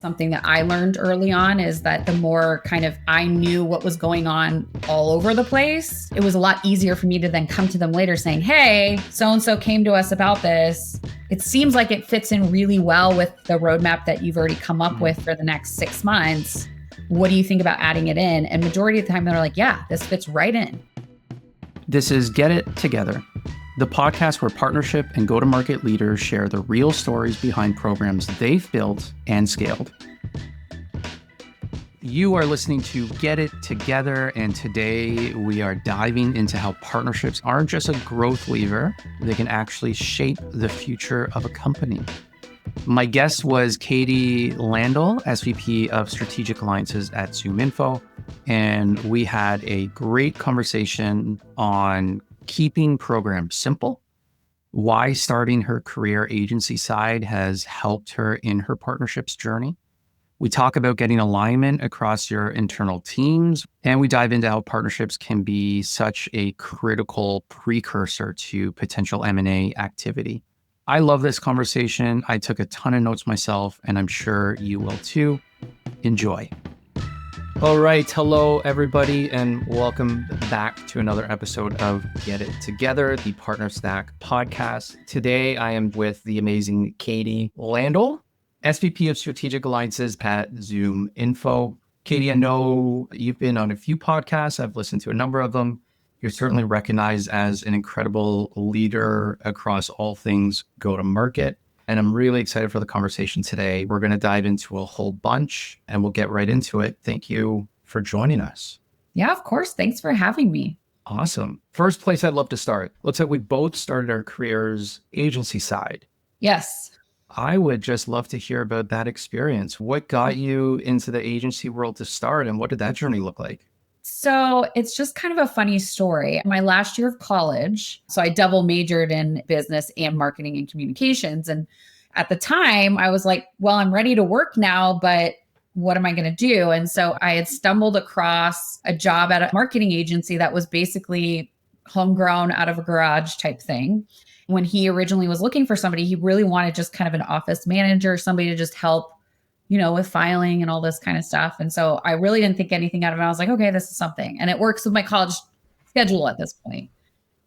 Something that I learned early on is that the more kind of I knew what was going on all over the place, it was a lot easier for me to then come to them later saying, hey, so-and-so came to us about this. It seems like it fits in really well with the roadmap that you've already come up with for the next 6 months. What do you think about adding it in? And majority of the time they're like, yeah, this fits right in. This is Get It Together, the podcast where partnership and go-to-market leaders share the real stories behind programs they've built and scaled. You are listening to Get It Together, and today we are diving into how partnerships aren't just a growth lever, they can actually shape the future of a company. My guest was Katie Landaal, SVP of Strategic Alliances at ZoomInfo, and we had a great conversation on keeping programs simple, why starting her career agency side has helped her in her partnerships journey. We talk about getting alignment across your internal teams, and we dive into how partnerships can be such a critical precursor to potential M&A activity. I love this conversation. I took a ton of notes myself, and I'm sure you will too. Enjoy. All right. Hello, everybody, and welcome back to another episode of Get It Together, the PartnerStack podcast. Today, I am with the amazing Katie Landaal, SVP of Strategic Alliances at ZoomInfo. Katie, I know you've been on a few podcasts. I've listened to a number of them. You're certainly recognized as an incredible leader across all things go-to-market. And I'm really excited for the conversation today. We're going to dive into a whole bunch and we'll get right into it. Thank you for joining us. Yeah, of course. Thanks for having me. Awesome. First place I'd love to start. Let's say we both started our careers agency side. Yes. I would just love to hear about that experience. What got you into the agency world to start, and what did that journey look like? So it's just kind of a funny story. My last year of college, so I double majored in business and marketing and communications. And at the time I was like, well, I'm ready to work now, but what am I going to do? And so I had stumbled across a job at a marketing agency that was basically homegrown out of a garage type thing. When he originally was looking for somebody, he really wanted just kind of an office manager, somebody to just help, with filing and all this kind of stuff. And so I really didn't think anything out of it. I was like, okay, this is something. And it works with my college schedule at this point.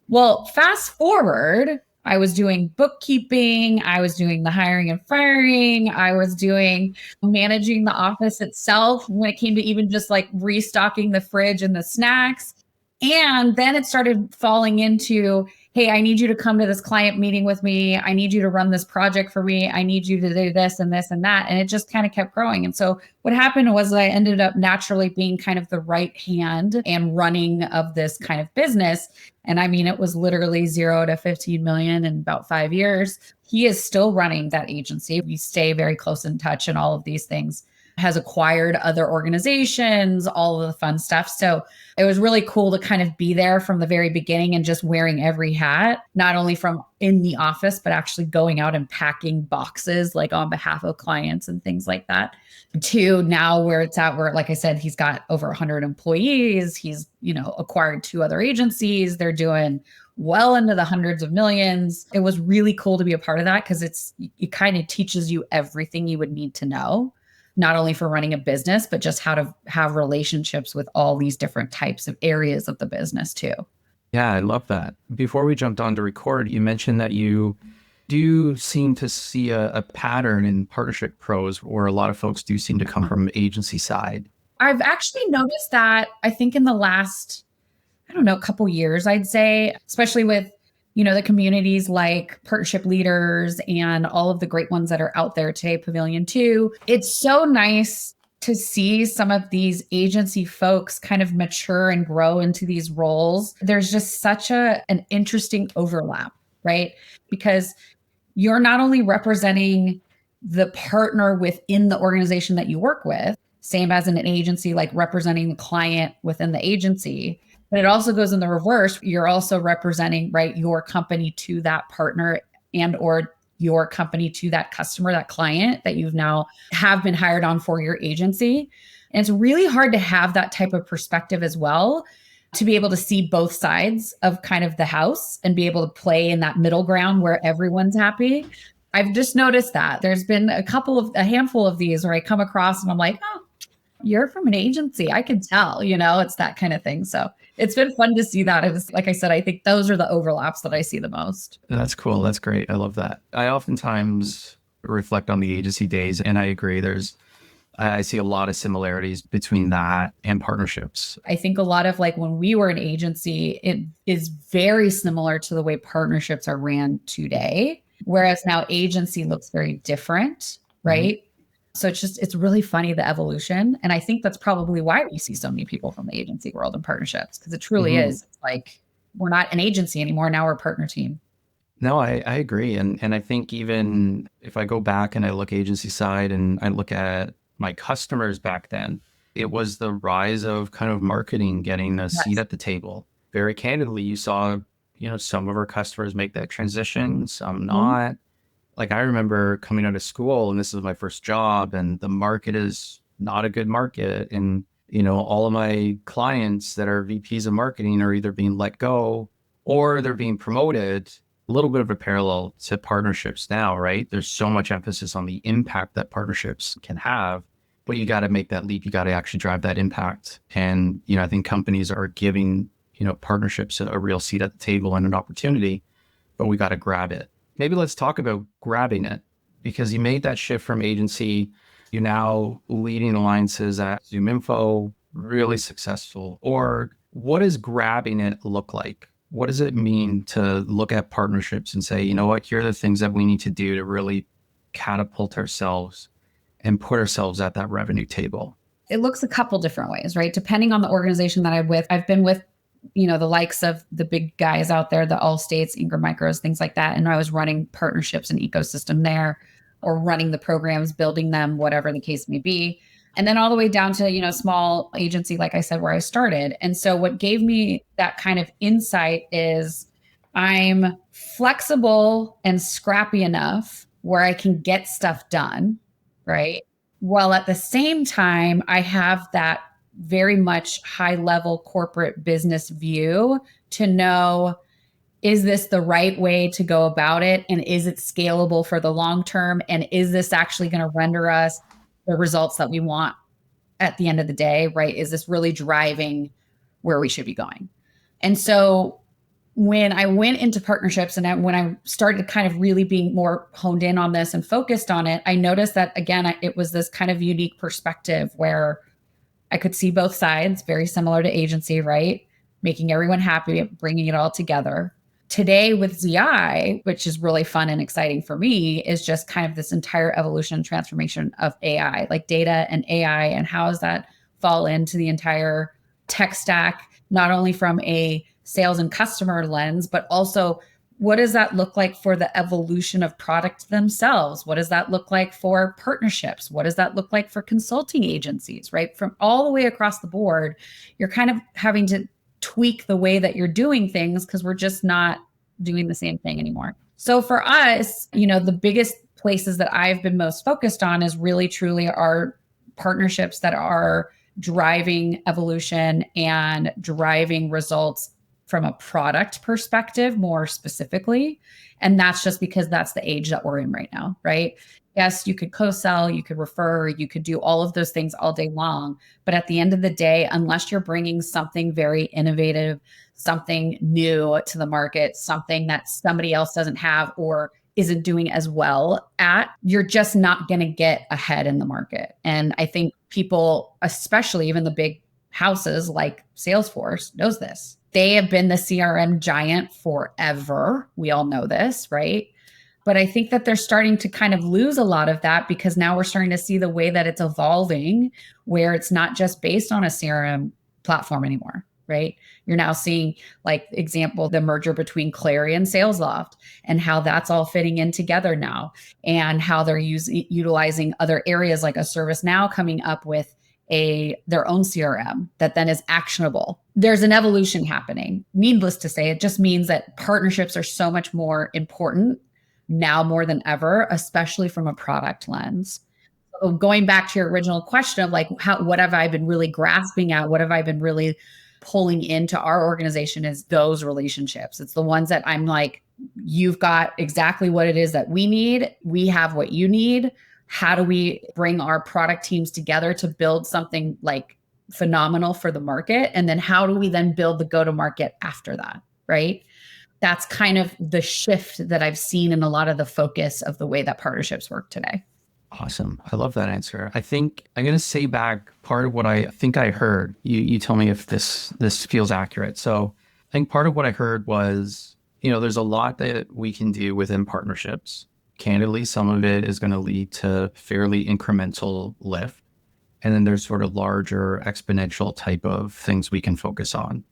Well, fast forward, I was doing bookkeeping. I was doing the hiring and firing. I was doing managing the office itself when it came to even just like restocking the fridge and the snacks. And then it started falling into, hey, I need you to come to this client meeting with me. I need you to run this project for me. I need you to do this and this and that. And it just kind of kept growing. And so what happened was I ended up naturally being kind of the right hand and running of this kind of business. And I mean, it was literally 0 to 15 million in about 5 years. He is still running that agency. We stay very close in touch and all of these things. Has acquired other organizations, all of the fun stuff. So it was really cool to kind of be there from the very beginning and just wearing every hat, not only from in the office, but actually going out and packing boxes like on behalf of clients and things like that. To now where it's at, where, like I said, he's got over 100 employees. He's, acquired 2 other agencies. They're doing well into the hundreds of millions. It was really cool to be a part of that because it kind of teaches you everything you would need to know, not only for running a business, but just how to have relationships with all these different types of areas of the business too. Yeah, I love that. Before we jumped on to record, you mentioned that you do seem to see a pattern in partnership pros where a lot of folks do seem to come from agency side. I've actually noticed that, I think in the last, couple years, I'd say, especially with the communities like Partnership Leaders and all of the great ones that are out there today, Pavilion 2. It's so nice to see some of these agency folks kind of mature and grow into these roles. There's just such an interesting overlap, right? Because you're not only representing the partner within the organization that you work with, same as in an agency, like representing the client within the agency. But it also goes in the reverse. You're also representing, right, your company to that partner and or your company to that customer, that client that you've now have been hired on for your agency. And it's really hard to have that type of perspective as well, to be able to see both sides of kind of the house and be able to play in that middle ground where everyone's happy. I've just noticed that there's been a handful of these where I come across and I'm like, oh, you're from an agency. I can tell, it's that kind of thing. So it's been fun to see that. It was, like I said, I think those are the overlaps that I see the most. That's cool. That's great. I love that. I oftentimes reflect on the agency days, and I agree. I see a lot of similarities between that and partnerships. I think a lot of like when we were an agency, it is very similar to the way partnerships are ran today. Whereas now agency looks very different, right? So it's really funny, the evolution. And I think that's probably why we see so many people from the agency world and partnerships, because it truly is. It's like, we're not an agency anymore. Now we're a partner team. No, I agree. And I think even if I go back and I look agency side and I look at my customers back then, it was the rise of kind of marketing getting a seat at the table. Very candidly, you saw, some of our customers make that transition, some not. Like I remember coming out of school and this was my first job and the market is not a good market. And, all of my clients that are VPs of marketing are either being let go or they're being promoted. A little bit of a parallel to partnerships now, right? There's so much emphasis on the impact that partnerships can have, but you got to make that leap. You got to actually drive that impact. And, I think companies are giving, partnerships a real seat at the table and an opportunity, but we got to grab it. Maybe let's talk about grabbing it, because you made that shift from agency. You're now leading alliances at ZoomInfo, really successful. Or what does grabbing it look like? What does it mean to look at partnerships and say, you know what, here are the things that we need to do to really catapult ourselves and put ourselves at that revenue table? It looks a couple different ways, right? Depending on the organization that I've been with, the likes of the big guys out there, the Allstates, Ingram Micros, things like that. And I was running partnerships and ecosystem there, or running the programs, building them, whatever the case may be. And then all the way down to, small agency, like I said, where I started. And so what gave me that kind of insight is I'm flexible and scrappy enough where I can get stuff done, right? While at the same time, I have that very much high level corporate business view to know, is this the right way to go about it? And is it scalable for the long term? And is this actually going to render us the results that we want at the end of the day, right? Is this really driving where we should be going? And so when I went into partnerships and when I started kind of really being more honed in on this and focused on it, I noticed that, again, it was this kind of unique perspective where I could see both sides, very similar to agency, right? Making everyone happy, bringing it all together. Today with ZI, which is really fun and exciting for me, is just kind of this entire evolution and transformation of AI, like data and AI, and how does that fall into the entire tech stack, not only from a sales and customer lens, but also what does that look like for the evolution of product themselves? What does that look like for partnerships? What does that look like for consulting agencies, right? From all the way across the board, you're kind of having to tweak the way that you're doing things because we're just not doing the same thing anymore. So for us, the biggest places that I've been most focused on is really truly our partnerships that are driving evolution and driving results from a product perspective, more specifically. And that's just because that's the age that we're in right now, right? Yes, you could co-sell, you could refer, you could do all of those things all day long. But at the end of the day, unless you're bringing something very innovative, something new to the market, something that somebody else doesn't have or isn't doing as well at, you're just not going to get ahead in the market. And I think people, especially even the big houses like Salesforce, knows this. They have been the CRM giant forever. We all know this, right? But I think that they're starting to kind of lose a lot of that because now we're starting to see the way that it's evolving, where it's not just based on a CRM platform anymore, right? You're now seeing, like, example, the merger between Clary and SalesLoft and how that's all fitting in together now, and how they're utilizing other areas like a ServiceNow coming up with their own CRM that then is actionable. There's an evolution happening. Needless to say, it just means that partnerships are so much more important now more than ever, especially from a product lens. Going back to your original question of like, what have I been really grasping at? What have I been really pulling into our organization is those relationships. It's the ones that I'm like, you've got exactly what it is that we need. We have what you need. How do we bring our product teams together to build something like phenomenal for the market? And then how do we then build the go-to-market after that, right? That's kind of the shift that I've seen in a lot of the focus of the way that partnerships work today. Awesome. I love that answer. I think I'm going to say back part of what I think I heard. You tell me if this feels accurate. So I think part of what I heard was, there's a lot that we can do within partnerships. Candidly, some of it is going to lead to fairly incremental lift. And then there's sort of larger exponential type of things we can focus on.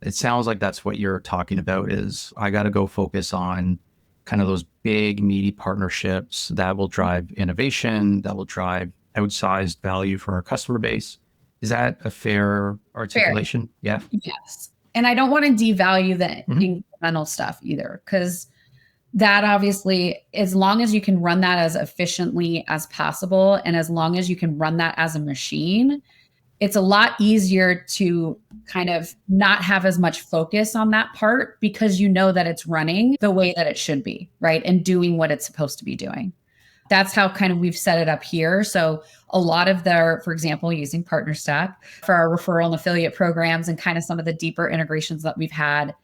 It sounds like that's what you're talking about is I got to go focus on kind of those big, meaty partnerships that will drive innovation, that will drive outsized value for our customer base. Is that a fair articulation? Fair. Yeah. Yes. And I don't want to devalue the incremental stuff either, because that obviously, as long as you can run that as efficiently as possible, and as long as you can run that as a machine, it's a lot easier to kind of not have as much focus on that part because you know that it's running the way that it should be, right? And doing what it's supposed to be doing. That's how kind of we've set it up here. So a lot of for example, using PartnerStack for our referral and affiliate programs and kind of some of the deeper integrations that we've had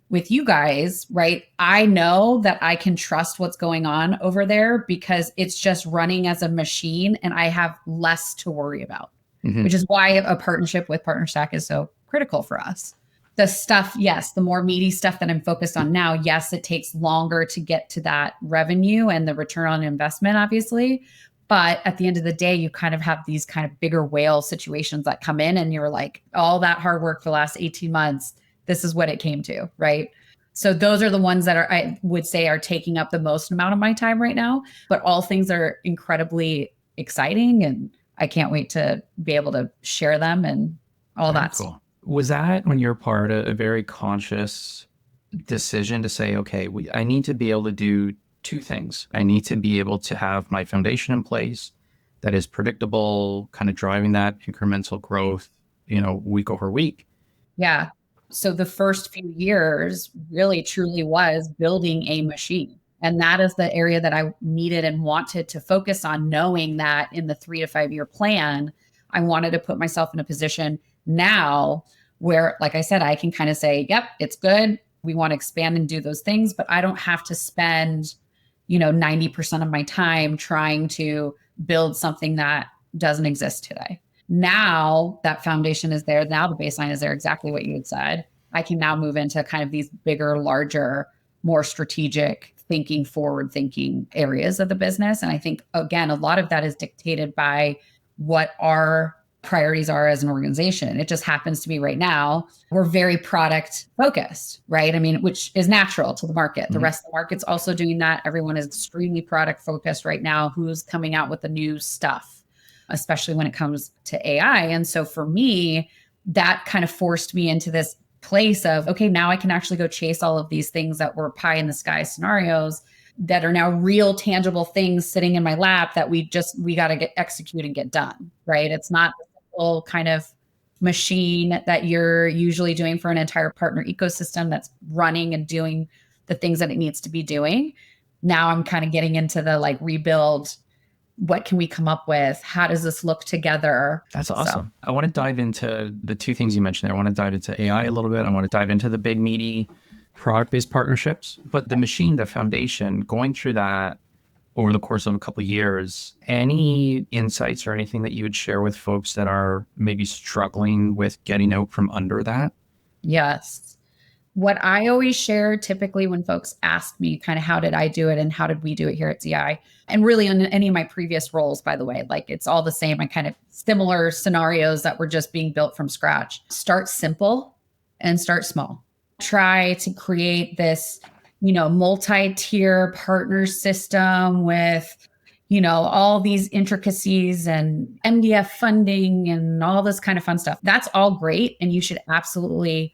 with you guys, right? I know that I can trust what's going on over there because it's just running as a machine and I have less to worry about. Which is why a partnership with PartnerStack is so critical for us. The stuff, yes, the more meaty stuff that I'm focused on now, yes, it takes longer to get to that revenue and the return on investment, obviously. But at the end of the day, you kind of have these kind of bigger whale situations that come in and you're like, all that hard work for the last 18 months, this is what it came to, right? So those are the ones that I would say are taking up the most amount of my time right now. But all things are incredibly exciting and I can't wait to be able to share them and all that. Cool. Was that on your part a very conscious decision to say, okay, I need to be able to do two things. I need to be able to have my foundation in place that is predictable, kind of driving that incremental growth, week over week. Yeah. So the first few years really truly was building a machine. And that is the area that I needed and wanted to focus on, knowing that in the 3 to 5 year plan, I wanted to put myself in a position now where, like I said, I can kind of say, yep, it's good. We want to expand and do those things, but I don't have to spend, 90% of my time trying to build something that doesn't exist today. Now that foundation is there. Now the baseline is there, exactly what you had said. I can now move into kind of these bigger, larger, more strategic thinking, forward thinking areas of the business. And I think, again, a lot of that is dictated by what our priorities are as an organization. It just happens to be right now, we're very product focused, right? I mean, which is natural to the market. The rest of the market's also doing that. Everyone is extremely product focused right now. Who's coming out with the new stuff, especially when it comes to AI. And so for me, that kind of forced me into this place of, okay, now I can actually go chase all of these things that were pie in the sky scenarios that are now real tangible things sitting in my lap that we got to execute and get done, right? It's not the simple kind of machine that you're usually doing for an entire partner ecosystem that's running and doing the things that it needs to be doing. Now I'm kind of getting into the like rebuild. What can we come up with? How does this look together? That's awesome. So I want to dive into the two things you mentioned there. I want to dive into AI a little bit. I want to dive into the big, meaty product-based partnerships. But the machine, the foundation, going through that over the course of a couple of years, any insights or anything that you would share with folks that are maybe struggling with getting out from under that? Yes. What I always share typically when folks ask me kind of how did I do it and how did we do it here at ZI, and really in any of my previous roles, by the way, like it's all the same and kind of similar scenarios that were just being built from scratch. Start simple and start small. Try to create this, multi-tier partner system with, all these intricacies and MDF funding and all this kind of fun stuff. That's all great. And you should absolutely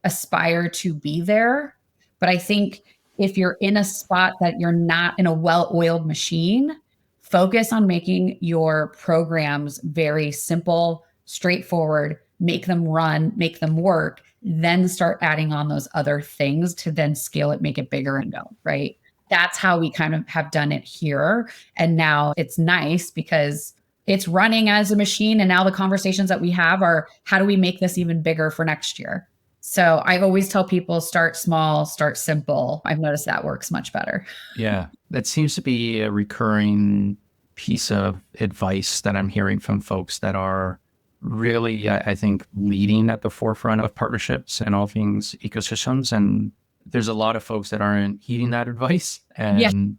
aspire to be there. But I think if you're in a spot that you're not in a well-oiled machine, focus on making your programs very simple, straightforward, make them run, make them work, then start adding on those other things to then scale it, make it bigger and go, right? That's how we kind of have done it here. And now it's nice because it's running as a machine. And now the conversations that we have are, how do we make this even bigger for next year? So I always tell people, start small, start simple. I've noticed that works much better. Yeah, that seems to be a recurring piece of advice that I'm hearing from folks that are really, I think, leading at the forefront of partnerships and all things ecosystems. And there's a lot of folks that aren't heeding that advice. And,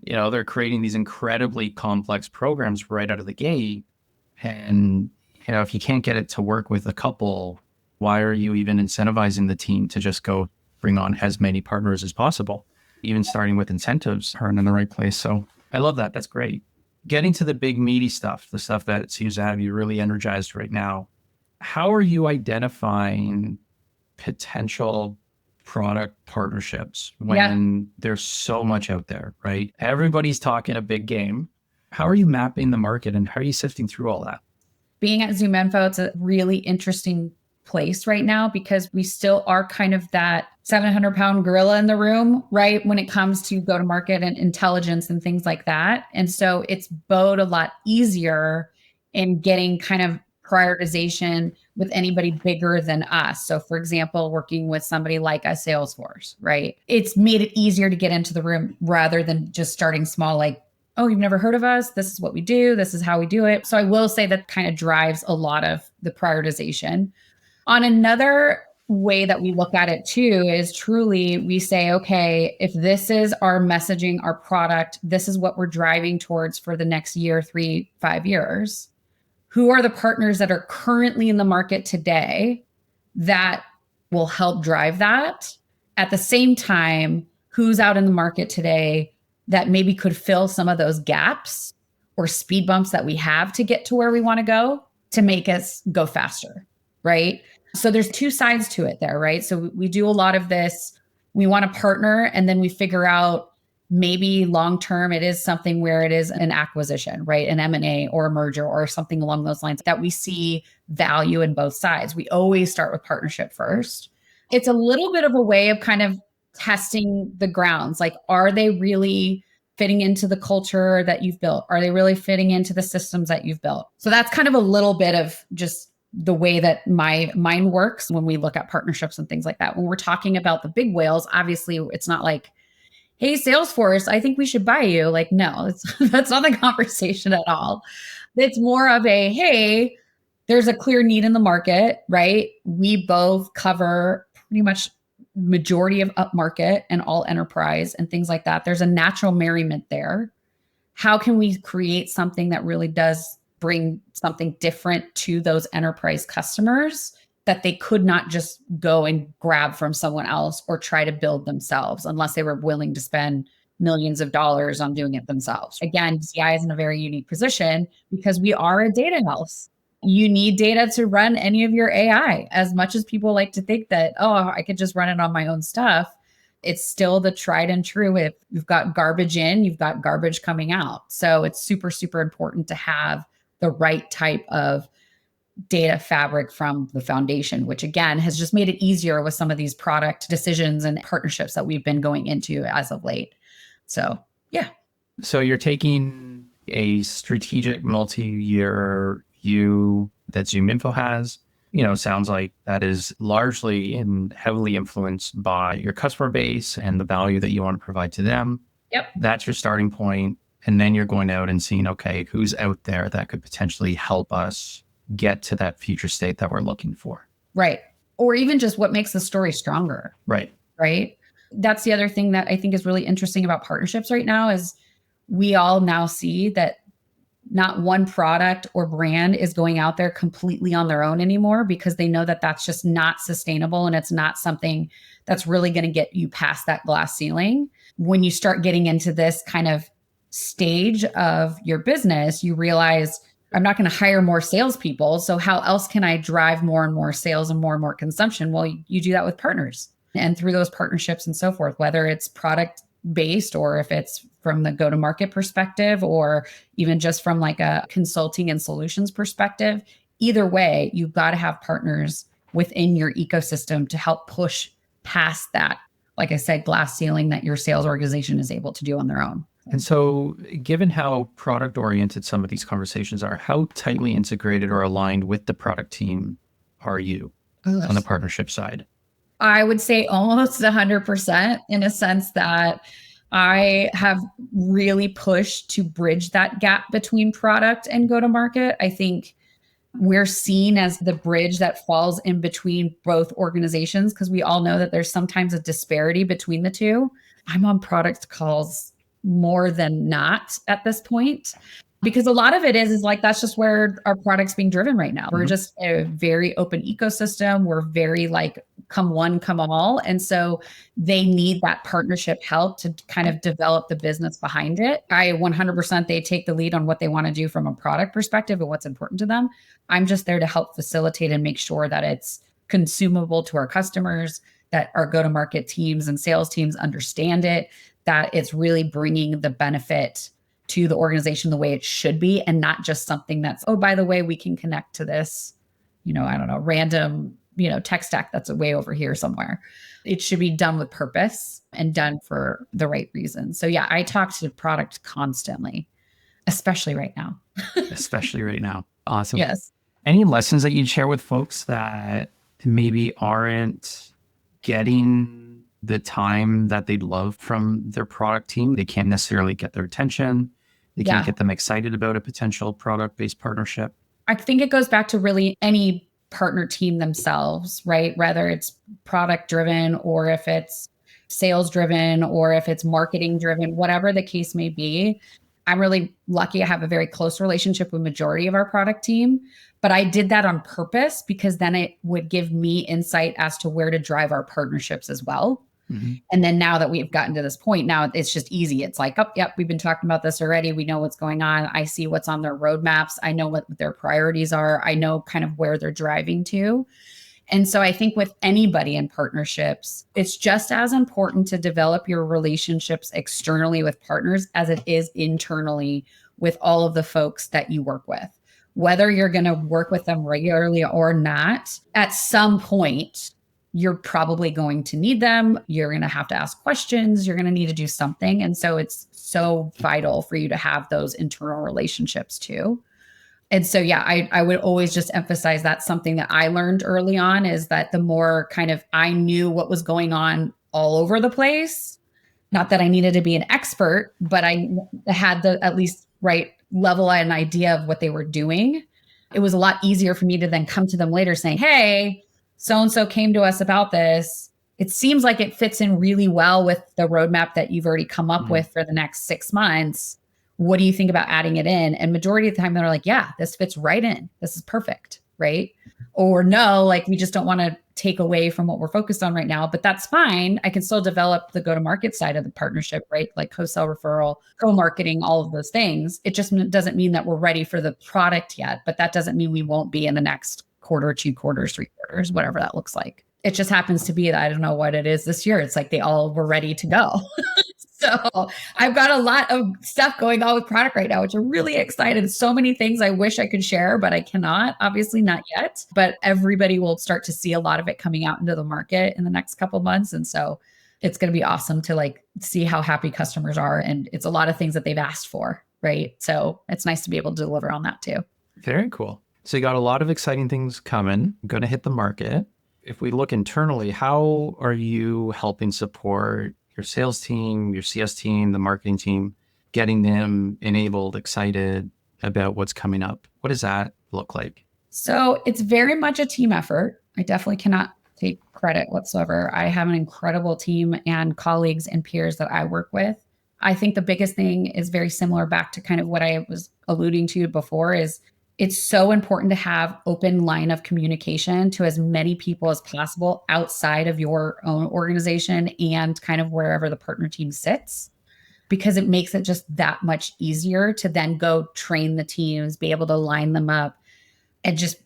they're creating these incredibly complex programs right out of the gate. And, if you can't get it to work with a couple, why are you even incentivizing the team to just go bring on as many partners as possible? Even starting with incentives aren't in the right place. So I love that. That's great. Getting to the big meaty stuff, the stuff that seems to have you really energized right now. How are you identifying potential product partnerships when there's so much out there, right? Everybody's talking a big game. How are you mapping the market and how are you sifting through all that? Being at ZoomInfo, it's a really interesting place right now because we still are kind of that 700-pound gorilla in the room, right? When it comes to go to market and intelligence and things like that. And so it's both a lot easier in getting kind of prioritization with anybody bigger than us. So for example, working with somebody like a Salesforce, right? It's made it easier to get into the room rather than just starting small, like, oh, you've never heard of us? This is what we do. This is how we do it. So I will say that kind of drives a lot of the prioritization. On another way that we look at it too is truly we say, okay, if this is our messaging, our product, this is what we're driving towards for the next year, 3, 5 years. Who are the partners that are currently in the market today that will help drive that? At the same time, who's out in the market today that maybe could fill some of those gaps or speed bumps that we have to get to where we want to go to make us go faster, right? So there's two sides to it there, right? So we do a lot of this. We want to partner and then we figure out maybe long-term it is something where it is an acquisition, right? An M&A or a merger or something along those lines that we see value in both sides. We always start with partnership first. It's a little bit of a way of kind of testing the grounds. Like, are they really fitting into the culture that you've built? Are they really fitting into the systems that you've built? So that's kind of a little bit of just the way that my mind works when we look at partnerships and things like that. When we're talking about the big whales, obviously it's not like, hey, Salesforce, I think we should buy you. Like, no, that's not the conversation at all. It's more of a, hey, there's a clear need in the market, right? We both cover pretty much majority of upmarket and all enterprise and things like that. There's a natural merriment there. How can we create something that really does bring something different to those enterprise customers that they could not just go and grab from someone else or try to build themselves unless they were willing to spend millions of dollars on doing it themselves? Again, DCI is in a very unique position because we are a data house. You need data to run any of your AI. As much as people like to think that, oh, I could just run it on my own stuff, it's still the tried and true. If you've got garbage in, you've got garbage coming out. So it's super, super important to have the right type of data fabric from the foundation, which again has just made it easier with some of these product decisions and partnerships that we've been going into as of late. So, yeah. So you're taking a strategic multi-year view that ZoomInfo has. Sounds like that is largely and heavily influenced by your customer base and the value that you want to provide to them. Yep. That's your starting point. And then you're going out and seeing, okay, who's out there that could potentially help us get to that future state that we're looking for. Right. Or even just what makes the story stronger. Right. Right. That's the other thing that I think is really interesting about partnerships right now is we all now see that not one product or brand is going out there completely on their own anymore because they know that that's just not sustainable and it's not something that's really going to get you past that glass ceiling. When you start getting into this kind of stage of your business, you realize I'm not going to hire more salespeople. So how else can I drive more and more sales and more consumption? Well, you do that with partners and through those partnerships and so forth, whether it's product based or if it's from the go-to-market perspective or even just from like a consulting and solutions perspective, either way, you've got to have partners within your ecosystem to help push past that, like I said, glass ceiling that your sales organization is able to do on their own. And so, given how product oriented some of these conversations are, how tightly integrated or aligned with the product team are you on the partnership side? I would say almost 100%, in a sense that I have really pushed to bridge that gap between product and go to market. I think we're seen as the bridge that falls in between both organizations, because we all know that there's sometimes a disparity between the two. I'm on product calls more than not at this point, because a lot of it is like that's just where our product's being driven right now. We're just a very open ecosystem. We're very like come one, come all. And so they need that partnership help to kind of develop the business behind it. I 100% they take the lead on what they want to do from a product perspective and what's important to them. I'm just there to help facilitate and make sure that it's consumable to our customers, that our go-to-market teams and sales teams understand it, that it's really bringing the benefit to the organization the way it should be, and not just something that's, oh, by the way, we can connect to this, I don't know, random, tech stack that's way over here somewhere. It should be done with purpose and done for the right reasons. So yeah, I talk to product constantly, especially right now. Especially right now. Awesome. Yes. Any lessons that you'd share with folks that maybe aren't getting the time that they'd love from their product team? They can't necessarily get their attention. They can't get them excited about a potential product-based partnership. I think it goes back to really any partner team themselves, right? Whether it's product driven or if it's sales driven or if it's marketing driven, whatever the case may be. I'm really lucky. I have a very close relationship with majority of our product team, but I did that on purpose because then it would give me insight as to where to drive our partnerships as well. Mm-hmm. And then now that we've gotten to this point, now it's just easy. It's like, oh, yep, we've been talking about this already. We know what's going on. I see what's on their roadmaps. I know what their priorities are. I know kind of where they're driving to. And so I think with anybody in partnerships, it's just as important to develop your relationships externally with partners as it is internally with all of the folks that you work with. Whether you're going to work with them regularly or not, at some point, you're probably going to need them. You're going to have to ask questions. You're going to need to do something. And so it's so vital for you to have those internal relationships too. And so, yeah, I would always just emphasize that's something that I learned early on, is that the more kind of I knew what was going on all over the place, not that I needed to be an expert, but I had the at least right level and idea of what they were doing. It was a lot easier for me to then come to them later saying, hey, so-and-so came to us about this. It seems like it fits in really well with the roadmap that you've already come up with for the next 6 months. What do you think about adding it in? And majority of the time they're like, yeah, this fits right in. This is perfect, right? Or no, like we just don't want to take away from what we're focused on right now, but that's fine. I can still develop the go-to-market side of the partnership, right? Like co-sell, referral, co-marketing, all of those things. It just doesn't mean that we're ready for the product yet, but that doesn't mean we won't be in the next quarter, 2 quarters, 3 quarters, whatever that looks like. It just happens to be that I don't know what it is this year. It's like they all were ready to go. So I've got a lot of stuff going on with product right now, which I'm really excited. So many things I wish I could share, but I cannot, obviously not yet. But everybody will start to see a lot of it coming out into the market in the next couple of months. And so it's going to be awesome to like see how happy customers are. And it's a lot of things that they've asked for, right? So it's nice to be able to deliver on that too. Very cool. So you got a lot of exciting things coming, going to hit the market. If we look internally, how are you helping support your sales team, your CS team, the marketing team, getting them enabled, excited about what's coming up? What does that look like? So it's very much a team effort. I definitely cannot take credit whatsoever. I have an incredible team and colleagues and peers that I work with. I think the biggest thing is very similar back to kind of what I was alluding to before, is it's so important to have open line of communication to as many people as possible outside of your own organization and kind of wherever the partner team sits, because it makes it just that much easier to then go train the teams, be able to line them up, and just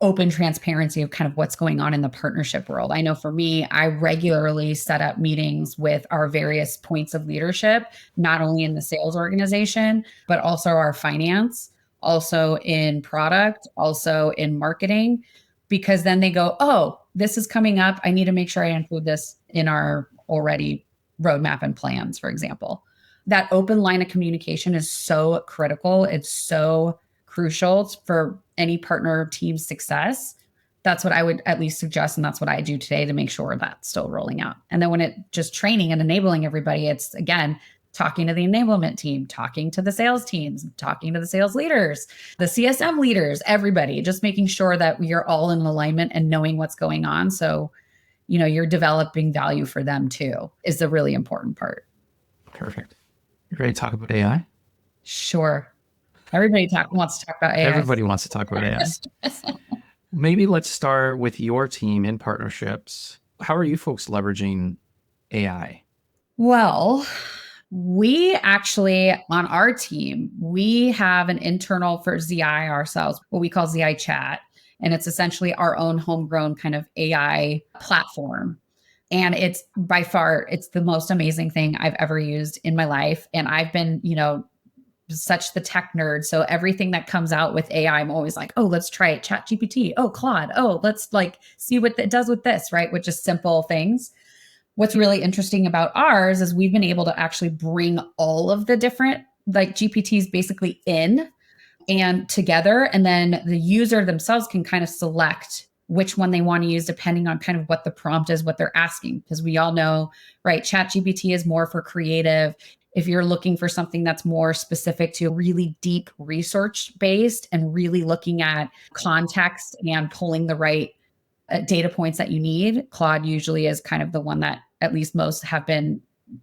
open transparency of kind of what's going on in the partnership world. I know for me, I regularly set up meetings with our various points of leadership, not only in the sales organization, but also our finance, also in product, also in marketing, because then they go, oh, this is coming up. I need to make sure I include this in our already roadmap and plans, for example. That open line of communication is so critical. It's so crucial for any partner team success. That's what I would at least suggest. And that's what I do today to make sure that's still rolling out. And then when it just training and enabling everybody, it's again, talking to the enablement team, talking to the sales teams, talking to the sales leaders, the CSM leaders, everybody, just making sure that we are all in alignment and knowing what's going on. So, you're developing value for them too, is the really important part. Perfect. You ready to talk about AI? Sure. Everybody wants to talk about AI. Everybody wants to talk about AI. Maybe let's start with your team in partnerships. How are you folks leveraging AI? Well, we actually, on our team, we have an internal for ZI ourselves, what we call ZI Chat. And it's essentially our own homegrown kind of AI platform. And it's by far, it's the most amazing thing I've ever used in my life. And I've been, such the tech nerd. So everything that comes out with AI, I'm always like, oh, let's try it. Chat GPT. Oh, Claude. Oh, let's see what it does with this, right? With just simple things. What's really interesting about ours is we've been able to actually bring all of the different GPTs basically in and together. And then the user themselves can kind of select which one they want to use depending on kind of what the prompt is, what they're asking. Because we all know, right, Chat GPT is more for creative. If you're looking for something that's more specific to really deep research based and really looking at context and pulling the right data points that you need, Claude usually is kind of the one that at least most have been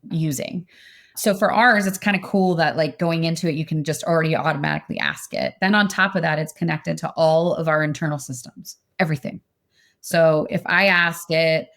using. So for ours, it's kind of cool that going into it, you can just already automatically ask it. Then on top of that, it's connected to all of our internal systems, everything. So if I ask it,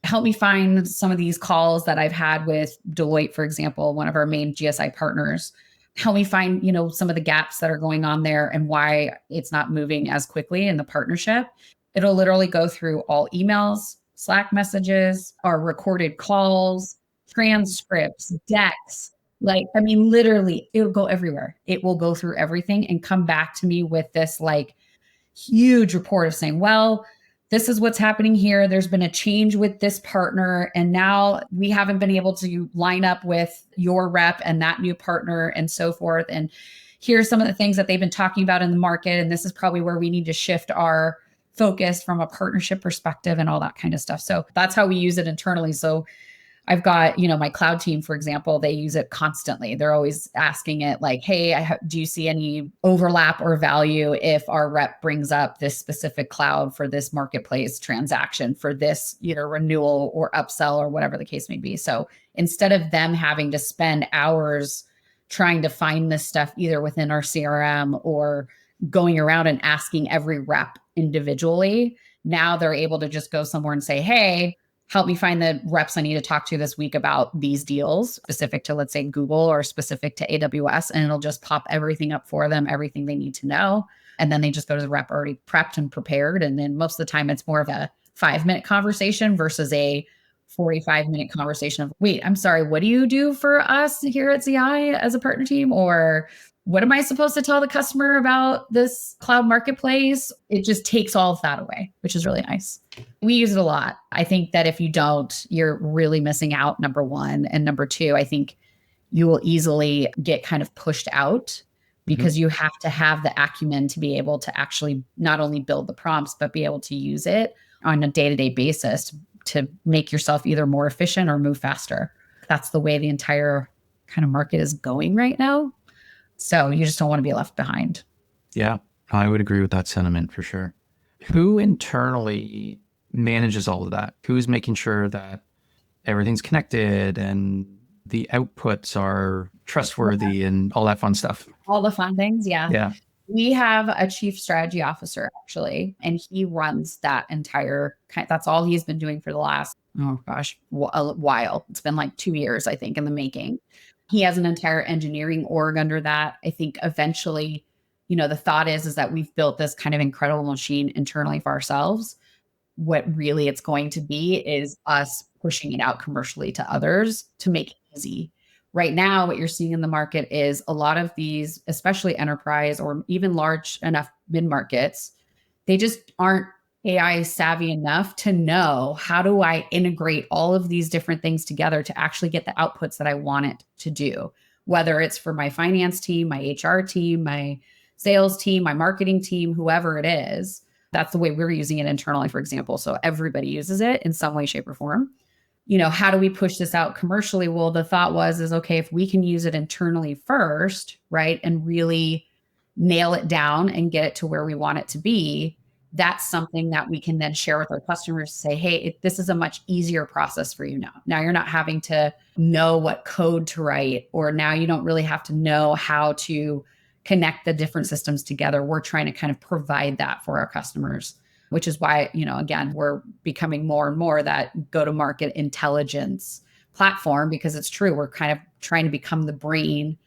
help me find some of these calls that I've had with Deloitte, for example, one of our main GSI partners, help me find, some of the gaps that are going on there and why it's not moving as quickly in the partnership. It'll literally go through all emails, Slack messages, our recorded calls, transcripts, decks. Literally, it'll go everywhere. It will go through everything and come back to me with this huge report of saying, well, this is what's happening here. There's been a change with this partner. And now we haven't been able to line up with your rep and that new partner and so forth. And here's some of the things that they've been talking about in the market. And this is probably where we need to shift our focus from a partnership perspective and all that kind of stuff. So that's how we use it internally. So I've got, my cloud team, for example, they use it constantly. They're always asking it hey, do you see any overlap or value if our rep brings up this specific cloud for this marketplace transaction for this, renewal or upsell or whatever the case may be. So instead of them having to spend hours trying to find this stuff either within our CRM or going around and asking every rep individually, now they're able to just go somewhere and say, hey, help me find the reps I need to talk to this week about these deals specific to, let's say, Google or specific to AWS. And it'll just pop everything up for them, everything they need to know. And then they just go to the rep already prepped and prepared. And then most of the time it's more of a 5-minute conversation versus a 45-minute conversation of, wait, I'm sorry, what do you do for us here at ZI as a partner team? Or what am I supposed to tell the customer about this cloud marketplace? It just takes all of that away, which is really nice. We use it a lot. I think that if you don't, you're really missing out, number one. And number two, I think you will easily get kind of pushed out because you have to have the acumen to be able to actually not only build the prompts, but be able to use it on a day-to-day basis to make yourself either more efficient or move faster. That's the way the entire kind of market is going right now. So you just don't want to be left behind. Yeah, I would agree with that sentiment for sure. Who internally manages all of that? Who's making sure that everything's connected and the outputs are trustworthy and all that fun stuff? All the fun things, yeah. Yeah. We have a chief strategy officer, actually, and he runs that entire, that's all he's been doing for the last, a while. It's been 2 years, I think, in the making. He has an entire engineering org under that. I think eventually, the thought is that we've built this kind of incredible machine internally for ourselves. What really it's going to be is us pushing it out commercially to others to make it easy. Right now, what you're seeing in the market is a lot of these, especially enterprise or even large enough mid markets, they just aren't AI savvy enough to know how do I integrate all of these different things together to actually get the outputs that I want it to do, whether it's for my finance team, my HR team, my sales team, my marketing team, whoever it is. That's the way we're using it internally, for example. So everybody uses it in some way, shape, or form. How do we push this out commercially? Well, the thought is okay, if we can use it internally first, right, and really nail it down and get it to where we want it to be, that's something that we can then share with our customers, say, hey, this is a much easier process for you now. Now you're not having to know what code to write, or now you don't really have to know how to connect the different systems together. We're trying to kind of provide that for our customers, which is why, again, we're becoming more and more that go-to-market intelligence platform, because it's true. We're kind of trying to become the brain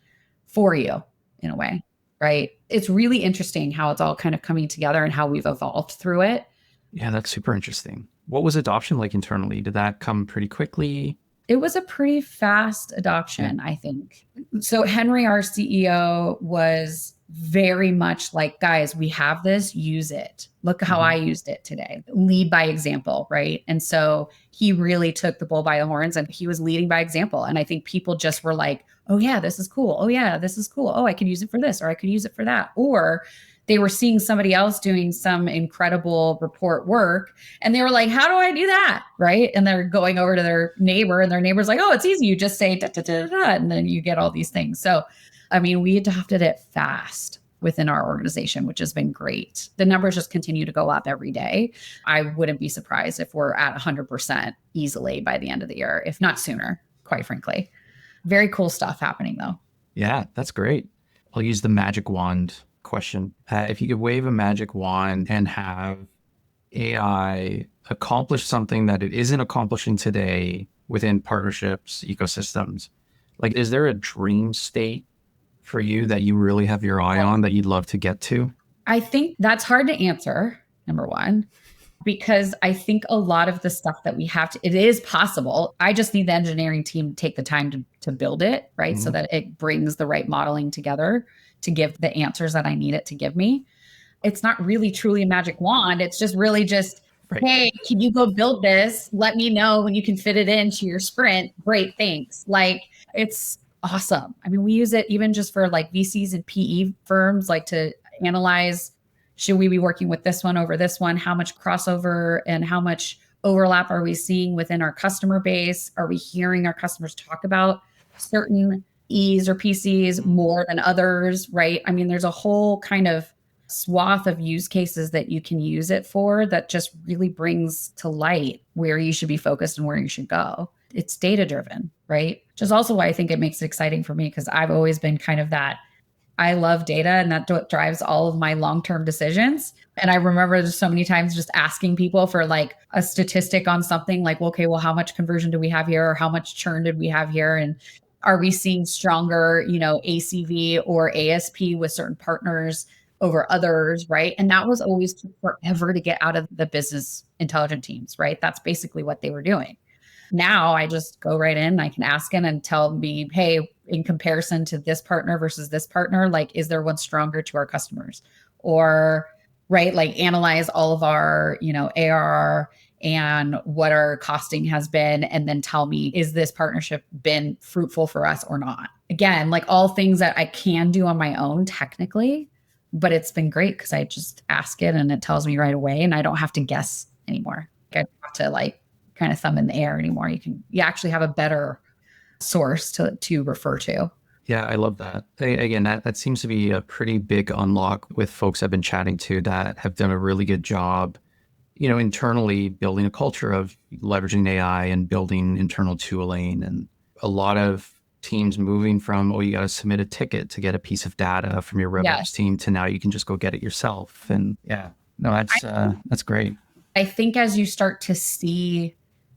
for you in a way, right? It's really interesting how it's all kind of coming together and how we've evolved through it. Yeah, that's super interesting. What was adoption like internally? Did that come pretty quickly? It was a pretty fast adoption, I think. So Henry, our CEO, was very much like, guys, we have this, use it. Look how I used it today. Lead by example, right? And so he really took the bull by the horns and he was leading by example. And I think people just were like, oh yeah, this is cool. Oh yeah, this is cool. Oh, I could use it for this, or I could use it for that. Or they were seeing somebody else doing some incredible report work and they were like, how do I do that? Right. And they're going over to their neighbor and their neighbor's like, oh, it's easy. You just say da, da, da, da, and then you get all these things. So, I mean, we adopted it fast within our organization, which has been great. The numbers just continue to go up every day. I wouldn't be surprised if we're at 100% easily by the end of the year, if not sooner, quite frankly. Very cool stuff happening though. Yeah, that's great. I'll use the magic wand question. If you could wave a magic wand and have AI accomplish something that it isn't accomplishing today within partnerships, ecosystems, like, is there a dream state for you that you really have your eye on that you'd love to get to? I think that's hard to answer, number one, because I think a lot of the stuff that we have to, it is possible. I just need the engineering team to take the time to build it, right? So that it brings the right modeling together to give the answers that I need it to give me. It's not really truly a magic wand. It's just really just, hey, can you go build this? Let me know when you can fit it into your sprint. Great, thanks. Like, it's awesome. I mean, we use it even just for like VCs and PE firms, like to analyze, should we be working with this one over this one? How much crossover and how much overlap are we seeing within our customer base? Are we hearing our customers talk about certain E's or PCs more than others, right? I mean, there's a whole kind of swath of use cases that you can use it for that just really brings to light where you should be focused and where you should go. It's data driven, right? Which is also why I think it makes it exciting for me, because I've always been kind of that, I love data and that drives all of my long-term decisions. And I remember just so many times just asking people for like a statistic on something like, okay, well, how much conversion do we have here? Or how much churn did we have here? And are we seeing stronger, ACV or ASP with certain partners over others, right? And that was always forever to get out of the business intelligence teams, right? That's basically what they were doing. Now I just go right in, I can ask it and tell me, hey, in comparison to this partner versus this partner, like, is there one stronger to our customers? Or, right, like analyze all of our, ARR and what our costing has been, and then tell me, is this partnership been fruitful for us or not? Again, like all things that I can do on my own technically, but it's been great because I just ask it and it tells me right away and I don't have to guess anymore. I don't have to like kind of thumb in the air anymore. You actually have a better source to refer to. Yeah, I love that. Again, that seems to be a pretty big unlock with folks I've been chatting to that have done a really good job, internally building a culture of leveraging AI and building internal tooling, and a lot of teams moving from, you got to submit a ticket to get a piece of data from your RevOps team to now you can just go get it yourself. And yeah, no, that's great. I think as you start to see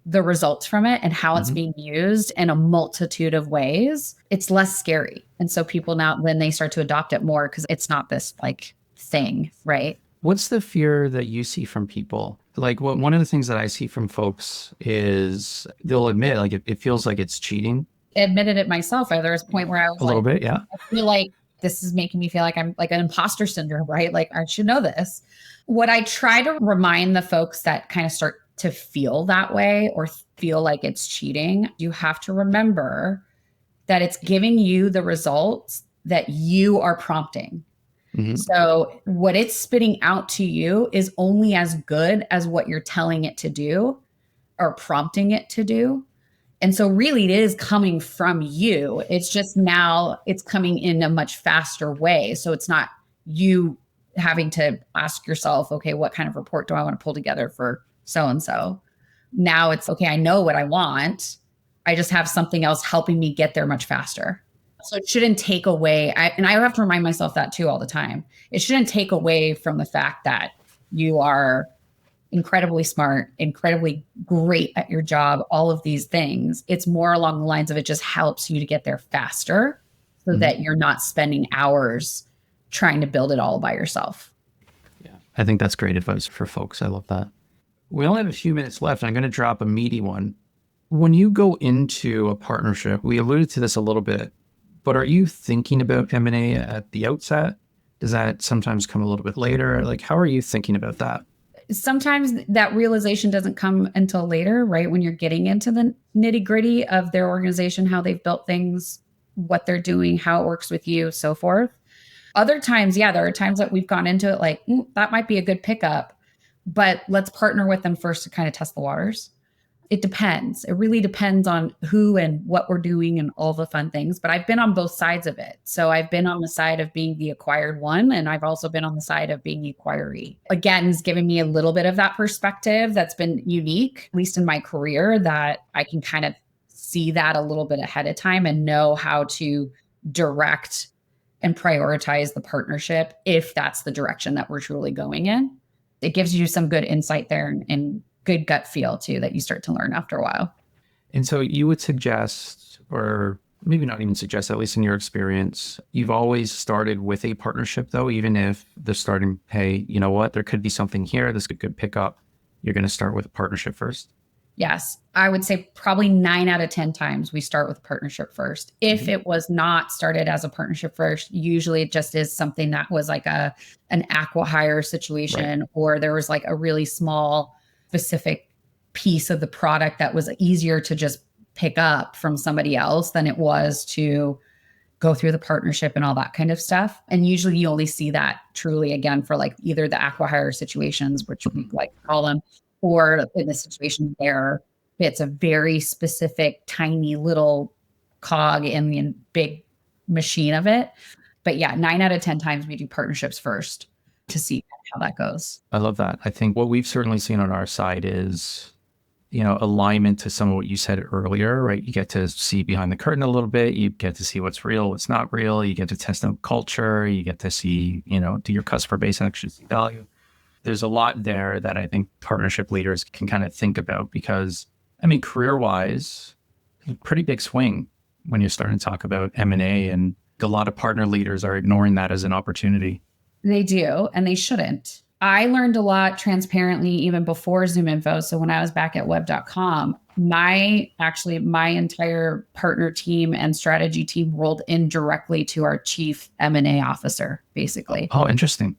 the results from it and how it's being used in a multitude of ways, it's less scary. And so people now, then they start to adopt it more because it's not this like thing, right? What's the fear that you see from people? Like one of the things that I see from folks is they'll admit like it feels like it's cheating. admitted it myself. There was a point where I was A little like, bit, yeah. I feel like this is making me feel like I'm like an imposter syndrome, right? Like I should know this. What I try to remind the folks that kind of start to feel that way or feel like it's cheating, you have to remember that it's giving you the results that you are prompting. Hmm. So what it's spitting out to you is only as good as what you're telling it to do or prompting it to do. And so really it is coming from you. It's just now it's coming in a much faster way. So it's not you having to ask yourself, okay, what kind of report do I want to pull together for so and so? Now it's okay, I know what I want. I just have something else helping me get there much faster. So it shouldn't take away, and I have to remind myself that too all the time. It shouldn't take away from the fact that you are incredibly smart, incredibly great at your job, all of these things. It's more along the lines of it just helps you to get there faster so Hmm. that you're not spending hours trying to build it all by yourself. Yeah. I think that's great advice for folks. I love that. We only have a few minutes left. I'm going to drop a meaty one. When you go into a partnership, we alluded to this a little bit, but are you thinking about M&A at the outset? Does that sometimes come a little bit later? Like, how are you thinking about that? Sometimes that realization doesn't come until later, right? When you're getting into the nitty gritty of their organization, how they've built things, what they're doing, how it works with you, so forth. Other times, yeah, there are times that we've gone into it like, that might be a good pickup, but let's partner with them first to kind of test the waters. It depends. It really depends on who and what we're doing and all the fun things. But I've been on both sides of it. So I've been on the side of being the acquired one, and I've also been on the side of being the acquiree. Again, it's giving me a little bit of that perspective that's been unique, at least in my career, that I can kind of see that a little bit ahead of time and know how to direct and prioritize the partnership if that's the direction that we're truly going in. It gives you some good insight there and good gut feel too that you start to learn after a while. And so you would suggest, or maybe not even suggest, at least in your experience, you've always started with a partnership though, even if the starting, hey, you know what, there could be something here, this could pick up. You're going to start with a partnership first. Yes, I would say probably 9 out of 10 times we start with partnership first. If it was not started as a partnership first, usually it just is something that was like an acqui-hire situation, right? Or there was like a really small specific piece of the product that was easier to just pick up from somebody else than it was to go through the partnership and all that kind of stuff. And usually you only see that truly again for like either the acqui-hire situations, which we like to call them, or in the situation there, it's a very specific, tiny little cog in the big machine of it. But yeah, 9 out of 10 times we do partnerships first to see how that goes. I love that. I think what we've certainly seen on our side is, alignment to some of what you said earlier, right? You get to see behind the curtain a little bit. You get to see what's real, what's not real. You get to test out culture. You get to see, do your customer base actually see value? There's a lot there that I think partnership leaders can kind of think about because, career-wise, a pretty big swing when you're starting to talk about M&A, and a lot of partner leaders are ignoring that as an opportunity. They do, and they shouldn't. I learned a lot transparently even before ZoomInfo. So when I was back at web.com, my entire partner team and strategy team rolled in directly to our chief M&A officer, basically. Oh, interesting.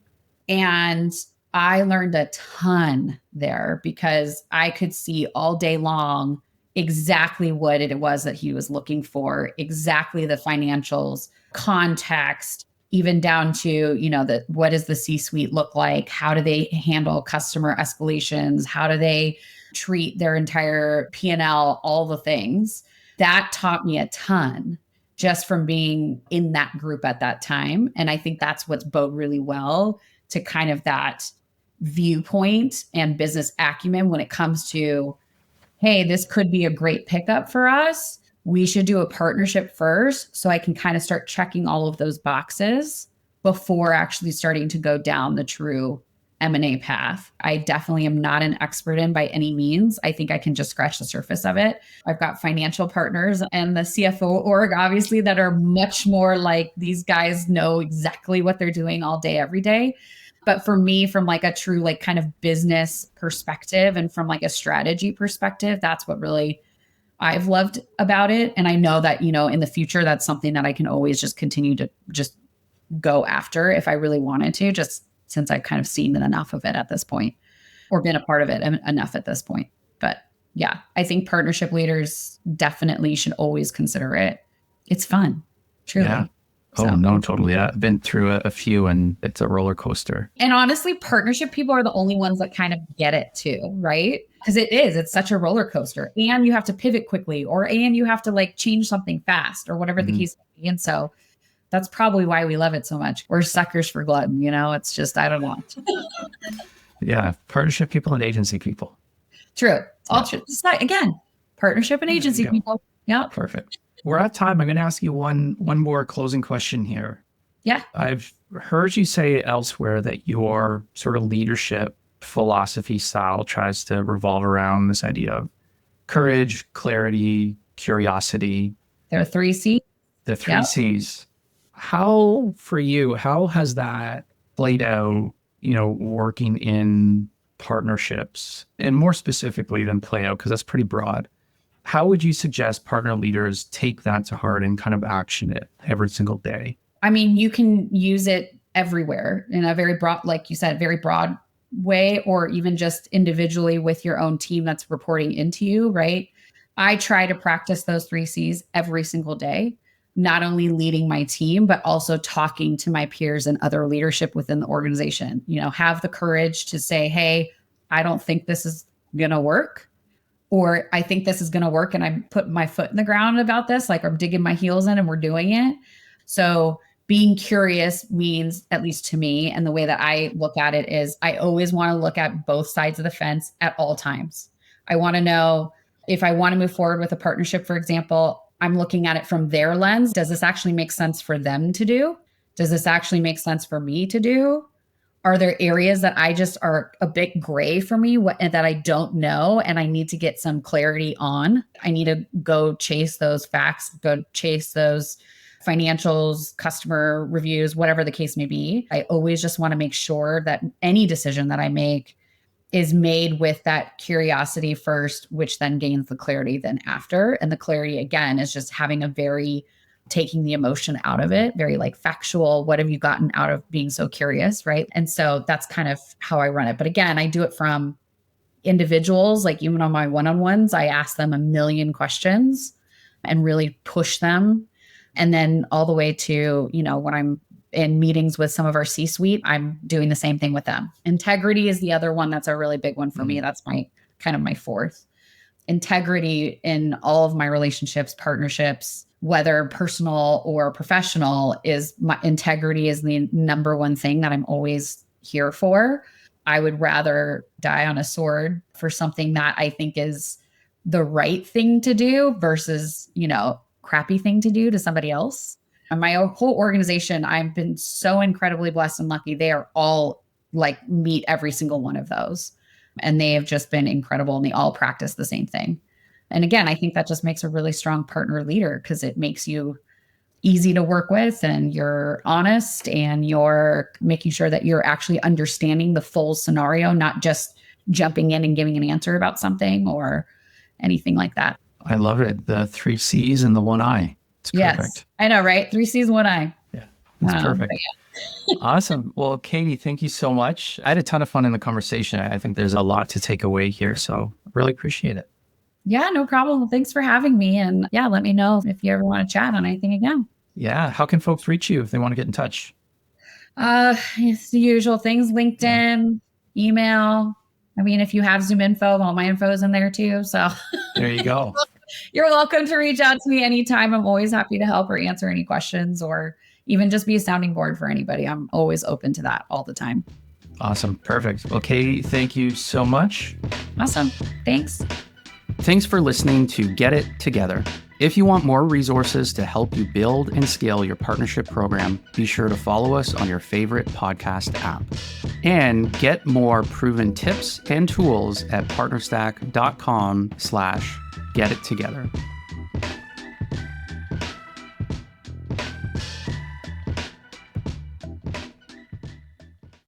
And I learned a ton there because I could see all day long exactly what it was that he was looking for, exactly the financials, context, even down to, what does the C-suite look like? How do they handle customer escalations? How do they treat their entire P&L, all the things. That taught me a ton just from being in that group at that time. And I think that's what's bode really well to kind of that viewpoint and business acumen when it comes to, hey, this could be a great pickup for us. We should do a partnership first so I can kind of start checking all of those boxes before actually starting to go down the true M&A path. I definitely am not an expert in by any means. I think I can just scratch the surface of it. I've got financial partners and the CFO org, obviously, that are much more like these guys know exactly what they're doing all day, every day. But for me, from like a true kind of business perspective and from like a strategy perspective, that's what really I've loved about it. And I know that, in the future, that's something that I can always just continue to just go after if I really wanted to, just since I've kind of seen enough of it at this point or been a part of it enough at this point. But yeah, I think partnership leaders definitely should always consider it. It's fun, truly. Yeah. Oh, no, totally. Yeah. I've been through a few and it's a roller coaster. And honestly, partnership people are the only ones that kind of get it too, right? Because it's such a roller coaster and you have to pivot quickly and you have to like change something fast or whatever the case may be. And so that's probably why we love it so much. We're suckers for glutton, it's just, I don't know. Yeah. Partnership people and agency people. True. It's all true. Again, partnership and agency people. Yeah. Perfect. We're at time. I'm going to ask you one more closing question here. Yeah. I've heard you say elsewhere that your sort of leadership philosophy style tries to revolve around this idea of courage, clarity, curiosity. There are 3 C's. The 3 C's. How has that played out, working in partnerships, and more specifically than play out, because that's pretty broad? How would you suggest partner leaders take that to heart and kind of action it every single day? I mean, you can use it everywhere in a very broad, like you said, very broad way, or even just individually with your own team that's reporting into you, right? I try to practice those 3 C's every single day, not only leading my team, but also talking to my peers and other leadership within the organization. Have the courage to say, hey, I don't think this is going to work. Or I think this is going to work and I'm putting my foot in the ground about this, like I'm digging my heels in and we're doing it. So being curious means, at least to me, and the way that I look at it is I always want to look at both sides of the fence at all times. I want to know if I want to move forward with a partnership, for example, I'm looking at it from their lens. Does this actually make sense for them to do? Does this actually make sense for me to do? Are there areas that I just are a bit gray for me that I don't know and I need to get some clarity on? I need to go chase those facts, go chase those financials, customer reviews, whatever the case may be. I always just want to make sure that any decision that I make is made with that curiosity first, which then gains the clarity then after. And the clarity, again, is just having taking the emotion out of it, very like factual. What have you gotten out of being so curious, right? And so that's kind of how I run it. But again, I do it from individuals, like even on my one-on-ones, I ask them a million questions and really push them. And then all the way to, when I'm in meetings with some of our C-suite, I'm doing the same thing with them. Integrity is the other one that's a really big one for me. That's my 4th. Integrity in all of my relationships, partnerships, whether personal or professional, integrity is the number one thing that I'm always here for. I would rather die on a sword for something that I think is the right thing to do versus, crappy thing to do to somebody else. And my whole organization, I've been so incredibly blessed and lucky. They are all like meet every single one of those. And they have just been incredible and they all practice the same thing. And again, I think that just makes a really strong partner leader because it makes you easy to work with and you're honest and you're making sure that you're actually understanding the full scenario, not just jumping in and giving an answer about something or anything like that. I love it. The 3 C's and the 1 I. It's perfect. Yes, I know, right? 3 C's, 1 I. Yeah, that's perfect. Awesome. Well, Katie, thank you so much. I had a ton of fun in the conversation. I think there's a lot to take away here. So really appreciate it. Yeah, no problem. Well, thanks for having me. And yeah, let me know if you ever want to chat on anything again. Yeah. How can folks reach you if they want to get in touch? It's the usual things, LinkedIn, email. I mean, if you have ZoomInfo, all my info is in there too. So there you go. You're welcome to reach out to me anytime. I'm always happy to help or answer any questions or even just be a sounding board for anybody. I'm always open to that all the time. Awesome. Perfect. Well, Katie, thank you so much. Awesome. Thanks. Thanks for listening to Get It Together. If you want more resources to help you build and scale your partnership program, be sure to follow us on your favorite podcast app. And get more proven tips and tools at partnerstack.com/getittogether.